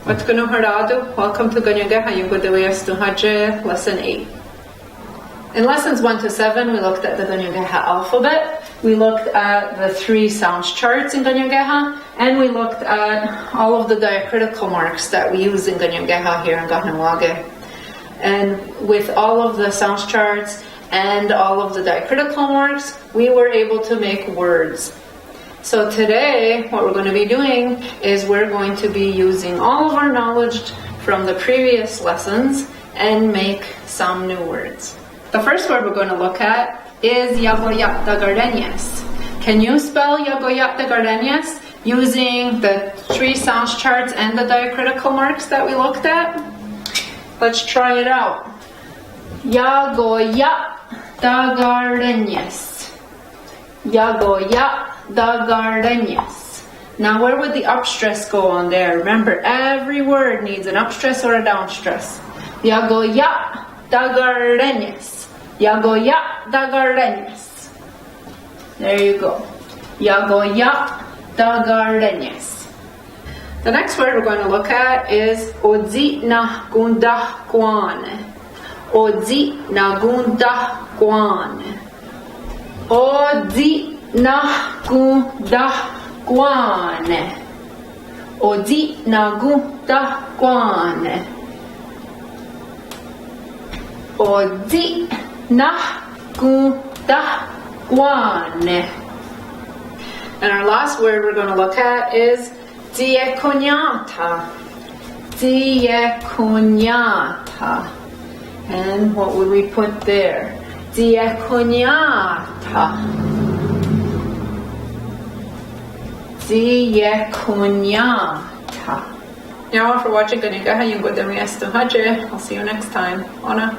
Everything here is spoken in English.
Welcome to Ionkwateweienhstonhatie, Lesson 8. In lessons 1 to 7, we looked at the Kanien'keha alphabet, we looked at the 3 sounds charts in Kanien'keha, and we looked at all of the diacritical marks that we use in Kanien'keha here in Langauge. And with all of the sounds charts and all of the diacritical marks, we were able to make words. So today, what we're going to be doing is we're going to be using all of our knowledge from the previous lessons and make some new words. The first word we're going to look at is Ionkwateweienhstonhatie. Can you spell Ionkwateweienhstonhatie using the 3 sounds charts and the diacritical marks that we looked at? Let's try it out. Ionkwateweienhstonhatie. Ionkwateweienhstonhatie. Now where would the up stress go on there? Remember, every word needs an up stress or a down stress. Ionkwateweienhstonhatie. Ionkwateweienhstonhatie. There you go. Ionkwateweienhstonhatie. The next word we're going to look at is Ionkwateweienhstonhatie. Ionkwateweienhstonhatie. Ionkwateweienhstonhatie. Ionkwateweienhstonhatie. Ionkwateweienhstonhatie. And our last word we're going to look at is Ionkwateweienhstonhatie. Ionkwateweienhstonhatie. And what would we put there? Ionkwateweienhstonhatie. Ionkwateweienhstonhatie. Now for watching Kanien'keha Ionkwateweienhstonhatie. I'll see you next time. Ona.